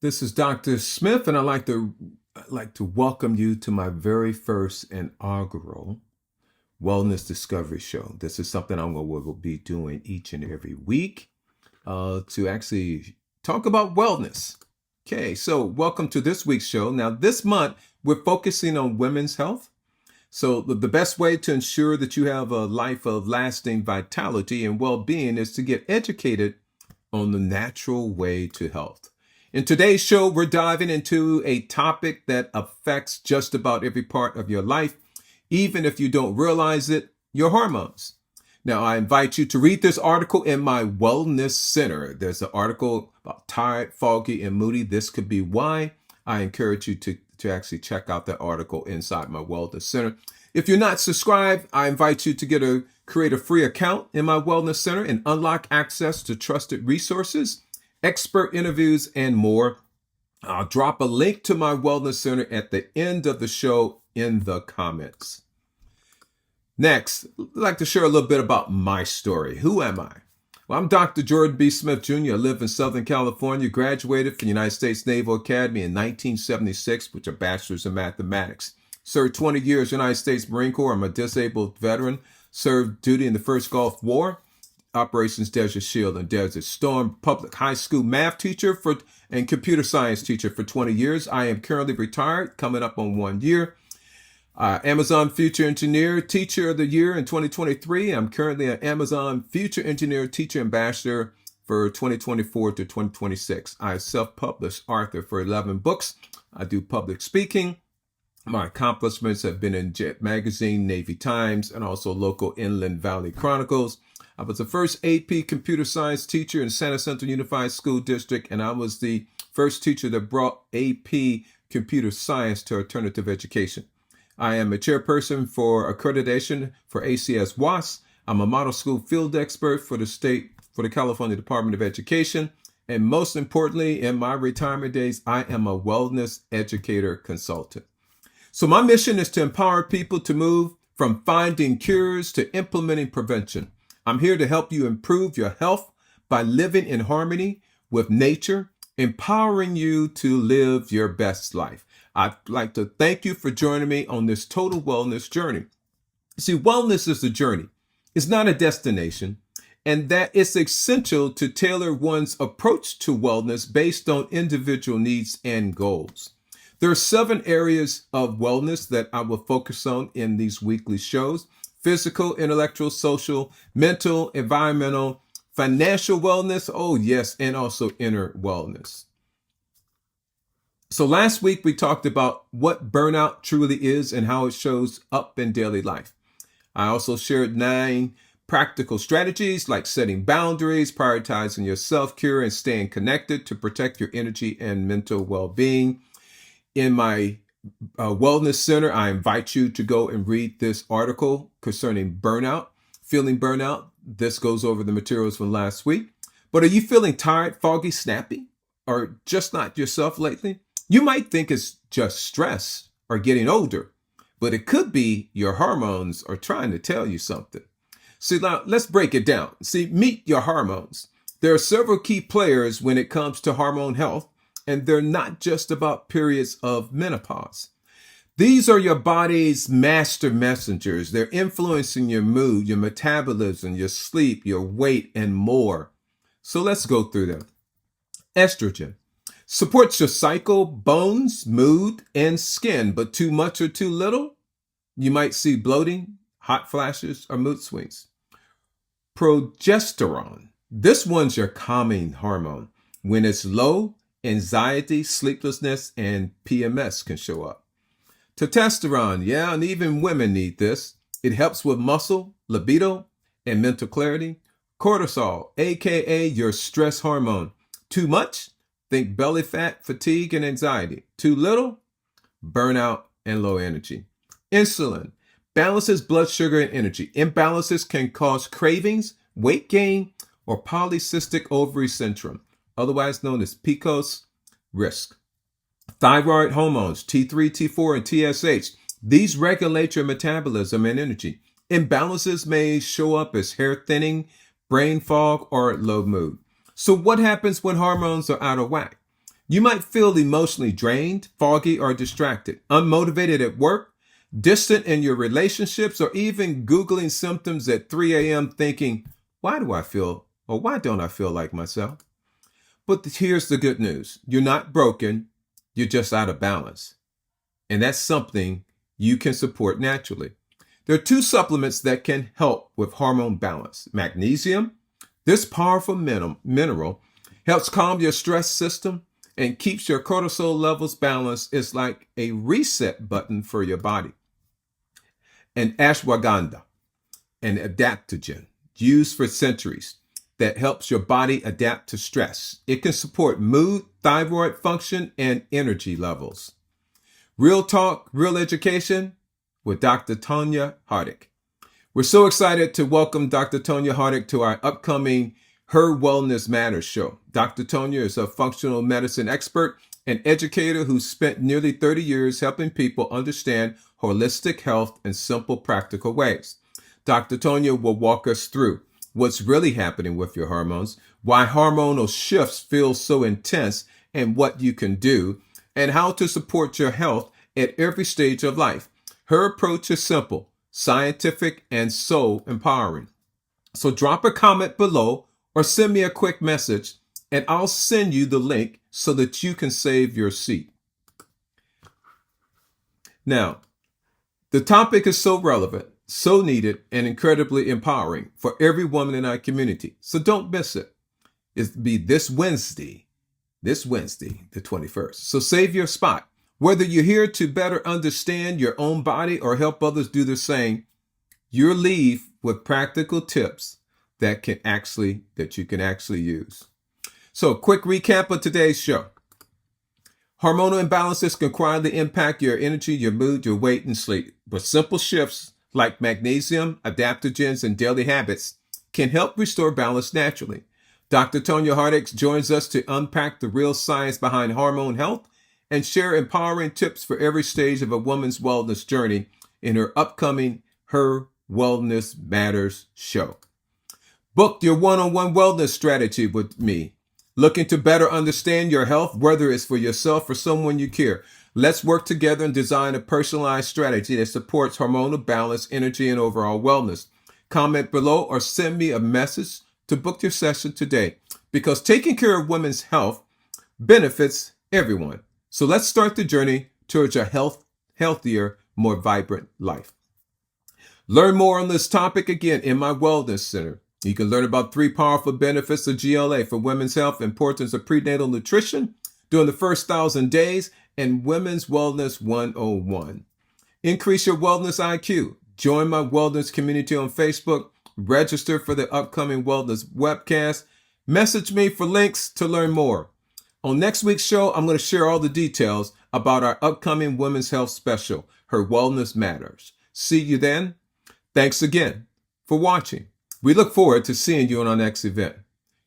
This is Dr. Smith, and I'd like to welcome you to my very first inaugural Wellness Discovery Show. This is something will be doing each and every week to actually talk about wellness. Okay, so welcome to this week's show. Now, this month, we're focusing on women's health. So the best way to ensure that you have a life of lasting vitality and well-being is to get educated on the natural way to health. In today's show, we're diving into a topic that affects just about every part of your life, even if you don't realize it, your hormones. Now, I invite you to read this article in my Wellness Center. There's an article about tired, foggy, and moody. This could be why. I encourage you to actually check out that article inside my Wellness Center. If you're not subscribed, I invite you to create a free account in my Wellness Center and unlock access to trusted resources, expert interviews, and more. I'll drop a link to my Wellness Center at the end of the show in the comments. Next, I'd like to share a little bit about my story. Who am I? Well, I'm Dr. Jordan B. Smith Jr. I live in Southern California, graduated from the United States Naval Academy in 1976 with a bachelor's in mathematics. Served 20 years in the United States Marine Corps. I'm a disabled veteran. Served duty in the first Gulf War, Operations Desert Shield and Desert Storm. Public high school math teacher and computer science teacher for 20 years. I am currently retired, coming up on 1 year. Amazon Future Engineer Teacher of the Year in 2023. I'm currently an Amazon Future Engineer Teacher Ambassador for 2024 to 2026. I self-published author for 11 books. I do public speaking. My accomplishments have been in Jet Magazine, Navy Times, and also local Inland Valley Chronicles. I was the first AP computer science teacher in Santa Central Unified School District, and I was the first teacher that brought AP computer science to alternative education. I am a chairperson for accreditation for ACS WAS. I'm a model school field expert for the California Department of Education. And most importantly, in my retirement days, I am a wellness educator consultant. So my mission is to empower people to move from finding cures to implementing prevention. I'm here to help you improve your health by living in harmony with nature, empowering you to live your best life. I'd like to thank you for joining me on this total wellness journey. See, wellness is a journey. It's not a destination, and that it's essential to tailor one's approach to wellness based on individual needs and goals. There are 7 areas of wellness that I will focus on in these weekly shows: physical, intellectual, social, mental, environmental, financial wellness, oh yes, and also inner wellness. So last week we talked about what burnout truly is and how it shows up in daily life. I also shared 9 practical strategies like setting boundaries, prioritizing your self-care, and staying connected to protect your energy and mental well-being. In my Wellness Center, I invite you to go and read this article concerning burnout, feeling burnout. This goes over the materials from last week. But are you feeling tired, foggy, snappy, or just not yourself lately? You might think it's just stress or getting older, but it could be your hormones are trying to tell you something. See, now let's break it down. See, meet your hormones. There are several key players when it comes to hormone health, and they're not just about periods of menopause. These are your body's master messengers. They're influencing your mood, your metabolism, your sleep, your weight, and more. So let's go through them. Estrogen supports your cycle, bones, mood, and skin, but too much or too little, you might see bloating, hot flashes, or mood swings. Progesterone. This one's your calming hormone. When it's low, anxiety, sleeplessness, and PMS can show up. Testosterone, yeah, and even women need this. It helps with muscle, libido, and mental clarity. Cortisol, aka your stress hormone. Too much? Think belly fat, fatigue, and anxiety. Too little? Burnout and low energy. Insulin balances blood sugar and energy. Imbalances can cause cravings, weight gain, or polycystic ovary syndrome, otherwise known as PCOS risk. Thyroid hormones, T3, T4, and TSH. These regulate your metabolism and energy. Imbalances may show up as hair thinning, brain fog, or low mood. So what happens when hormones are out of whack? You might feel emotionally drained, foggy, or distracted, unmotivated at work, distant in your relationships, or even Googling symptoms at 3 a.m. thinking, why do I feel, or why don't I feel like myself? But here's the good news. You're not broken. You're just out of balance. And that's something you can support naturally. There are 2 supplements that can help with hormone balance. Magnesium. This powerful mineral helps calm your stress system and keeps your cortisol levels balanced. It's like a reset button for your body. And ashwagandha, an adaptogen used for centuries that helps your body adapt to stress. It can support mood, thyroid function, and energy levels. Real talk, real education with Dr. Tonya Hardick. We're so excited to welcome Dr. Tonya Hardick to our upcoming Her Wellness Matters show. Dr. Tonya is a functional medicine expert and educator who spent nearly 30 years helping people understand holistic health in simple, practical ways. Dr. Tonya will walk us through what's really happening with your hormones, why hormonal shifts feel so intense, and what you can do, and how to support your health at every stage of life. Her approach is simple, scientific, and so empowering. So drop a comment below or send me a quick message, and I'll send you the link so that you can save your seat. Now, the topic is so relevant, so needed, and incredibly empowering for every woman in our community. So don't miss it. It'll be this Wednesday, the 21st. So save your spot. Whether you're here to better understand your own body or help others do the same, you'll leave with practical tips that you can actually use. So a quick recap of today's show. Hormonal imbalances can quietly impact your energy, your mood, your weight, and sleep. But simple shifts like magnesium, adaptogens, and daily habits can help restore balance naturally. Dr. Tonya Hardick joins us to unpack the real science behind hormone health and share empowering tips for every stage of a woman's wellness journey in her upcoming Her Wellness Matters show. Book your one-on-one wellness strategy with me. Looking to better understand your health, whether it's for yourself or someone you care. Let's work together and design a personalized strategy that supports hormonal balance, energy, and overall wellness. Comment below or send me a message to book your session today, because taking care of women's health benefits everyone. So let's start the journey towards a healthier, more vibrant life. Learn more on this topic again in my Wellness Center. You can learn about 3 powerful benefits of GLA for women's health, importance of prenatal nutrition during the first 1,000 days, and Women's Wellness 101. Increase your wellness IQ. Join my wellness community on Facebook. Register for the upcoming wellness webcast. Message me for links to learn more. On next week's show, I'm going to share all the details about our upcoming women's health special, Her Wellness Matters. See you then. Thanks again for watching. We look forward to seeing you on our next event.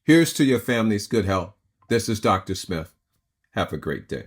Here's to your family's good health. This is Dr. Smith. Have a great day.